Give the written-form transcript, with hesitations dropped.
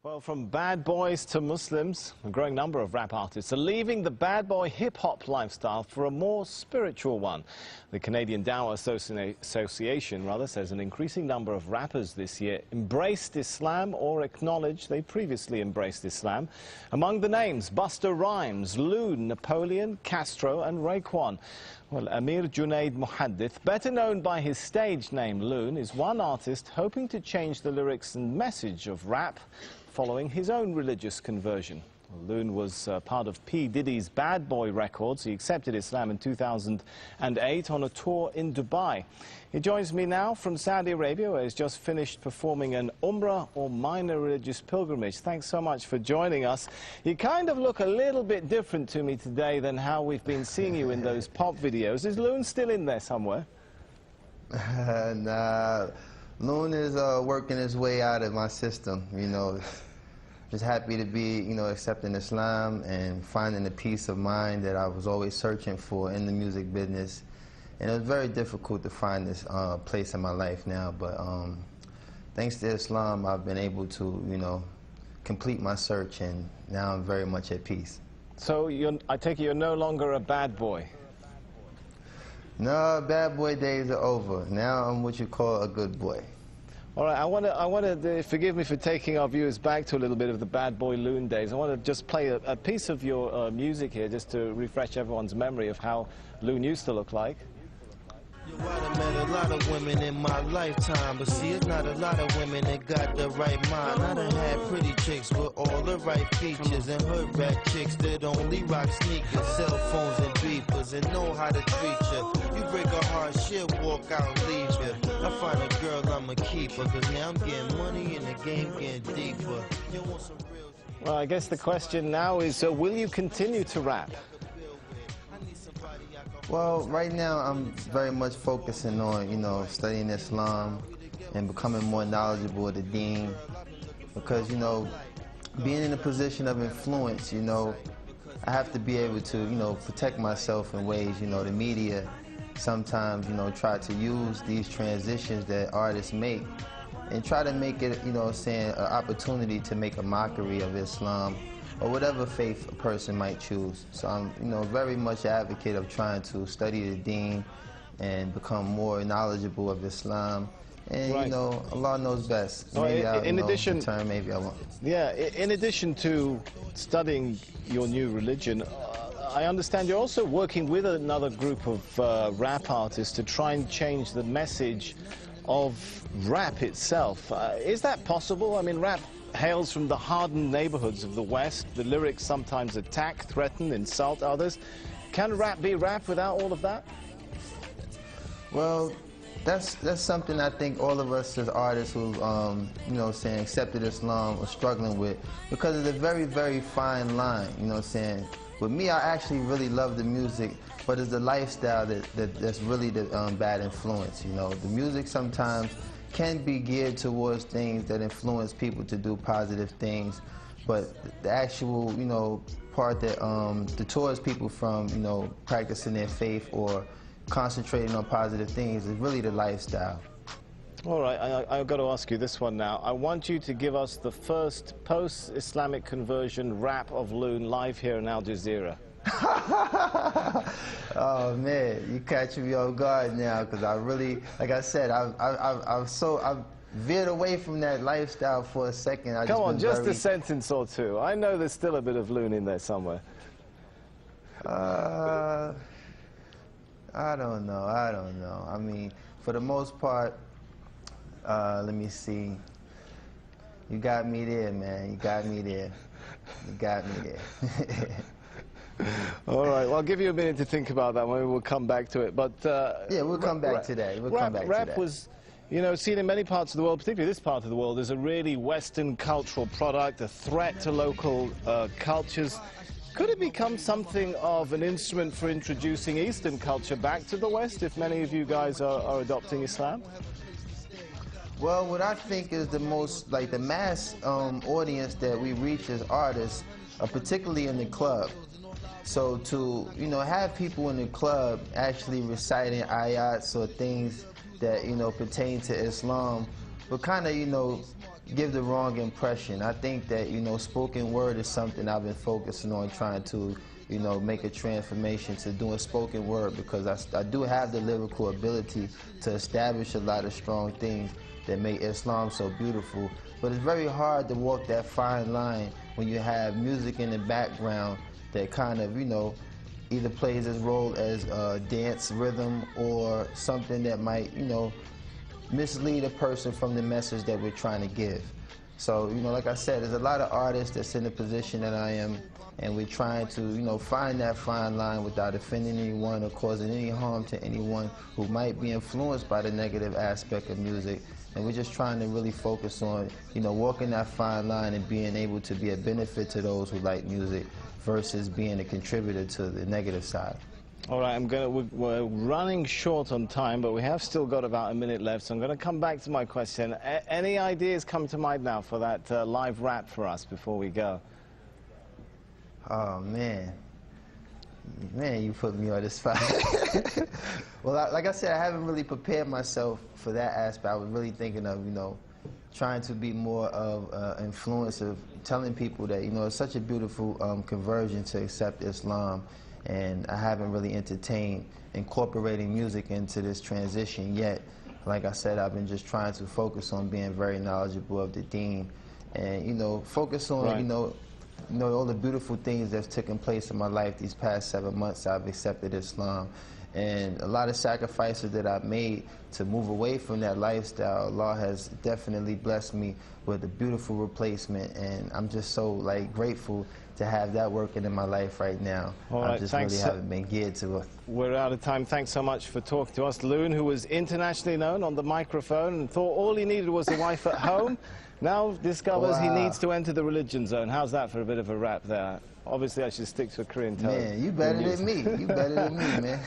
Well, from bad boys to Muslims, a growing number of rap artists are leaving the bad boy hip-hop lifestyle for a more spiritual one. The Canadian Dawah Association says an increasing number of rappers this year embraced Islam or acknowledged they previously embraced Islam. Among the names, Busta Rhymes, Loon, Napoleon, Castro and Raekwon. Well, Amir Junaid Muhaddith, better known by his stage name Loon, is one artist hoping to change the lyrics and message of rap following his own religious conversion. Loon was part of P. Diddy's Bad Boy Records. He accepted Islam in 2008 on a tour in Dubai. He joins me now from Saudi Arabia, where he's just finished performing an Umrah or minor religious pilgrimage. Thanks so much for joining us. You kind of look a little bit different to me today than how we've been seeing you in those pop videos. Is Loon still in there somewhere? Nah, Loon is working his way out of my system, you know. Just happy to be, accepting Islam and finding the peace of mind that I was always searching for in the music business. And it was very difficult to find this place in my life now, but thanks to Islam, I've been able to, complete my search, and now I'm very much at peace. So I take it you're no longer a bad boy? No, bad boy days are over. Now I'm what you call a good boy. All right, I want to forgive me for taking our viewers back to a little bit of the Bad Boy Loon days. I want to just play a piece of your music here, just to refresh everyone's memory of how Loon used to look like. I met a lot of women in my lifetime, but see, it's not a lot of women that got the right mind. I done had pretty chicks with all the right features, and hood rat chicks that only rock sneakers, cell phones and beepers, and know how to treat you. You break a heart, she'll walk out and leave you. I find a girl, I'ma keep her, cause now I'm getting money and the game getting deeper. You want some real... Well, I guess the question now is, will you continue to rap? Well, right now I'm very much focusing on, studying Islam and becoming more knowledgeable of the deen. Because, being in a position of influence, I have to be able to, protect myself in ways, the media sometimes, try to use these transitions that artists make and try to make it, an opportunity to make a mockery of Islam or whatever faith a person might choose. So I'm, very much an advocate of trying to study the deen and become more knowledgeable of Islam. And, right. Allah knows best. So maybe in addition, maybe I won't. Yeah, in addition to studying your new religion, I understand you're also working with another group of rap artists to try and change the message of rap itself. Is that possible? I mean, rap hails from the hardened neighborhoods of the West. The lyrics sometimes attack, threaten, insult others. Can rap be rap without all of that? Well, that's something I think all of us as artists who, accepted Islam are struggling with, because it's a very, very fine line, With me, I actually really love the music, but it's the lifestyle that's really the bad influence, The music sometimes can be geared towards things that influence people to do positive things, but the actual, part that deters people from, practicing their faith or concentrating on positive things is really the lifestyle. All right, I've got to ask you this one now. I want you to give us the first post-Islamic conversion rap of Loon live here in Al Jazeera. Oh man, you catching me off guard now, because I really, like I said, I've veered away from that lifestyle for a second. Come on, just a sentence or two. I know there's still a bit of Loon in there somewhere. I don't know. I mean, for the most part, let me see. You got me there, man. You got me there. You got me there. All right, well, I'll give you a minute to think about that. Maybe we'll come back to it. But yeah, we'll come back to that. Rap was, seen in many parts of the world, particularly this part of the world, as a really Western cultural product, a threat to local cultures. Could it become something of an instrument for introducing Eastern culture back to the West, if many of you guys are adopting Islam? Well, what I think is the most, the mass audience that we reach as artists, particularly in the club. So to, have people in the club actually reciting ayats or things that, pertain to Islam would kind of, you know, give the wrong impression. I think that, you know, spoken word is something I've been focusing on, trying to, you know, make a transformation to doing spoken word, because I do have the lyrical ability to establish a lot of strong things that make Islam so beautiful. But it's very hard to walk that fine line when you have music in the background that kind of, you know, either plays its role as a dance rhythm or something that might, you know, mislead a person from the message that we're trying to give. So, you know, like I said, there's a lot of artists that's in the position that I am, and we're trying to, you know, find that fine line without offending anyone or causing any harm to anyone who might be influenced by the negative aspect of music. And we're just trying to really focus on, you know, walking that fine line and being able to be a benefit to those who like music versus being a contributor to the negative side. All right, we're running short on time, but we have still got about a minute left, so I'm going to come back to my question. Any ideas come to mind now for that live rap for us before we go? Oh, man. Man, you put me on the spot. Well, like I said, I haven't really prepared myself for that aspect. I was really thinking of, you know, trying to be more of influence of telling people that, you know, it's such a beautiful conversion to accept Islam, and I haven't really entertained incorporating music into this transition yet. Like I said, I've been just trying to focus on being very knowledgeable of the deen, and, you know, focus on, right. you know, all the beautiful things that's taken place in my life these past 7 months. I've accepted Islam, and a lot of sacrifices that I've made to move away from that lifestyle. Allah has definitely blessed me with a beautiful replacement, and I'm just so, like, grateful to have that working in my life right now. All right, I just really haven't been geared to it. We're out of time. Thanks so much for talking to us. Loon, who was internationally known on the microphone and thought all he needed was a wife at home, now discovers he needs to enter the religion zone. How's that for a bit of a rap there? Obviously, I should stick to a Korean tone. Man, you better than me. You better than me, man.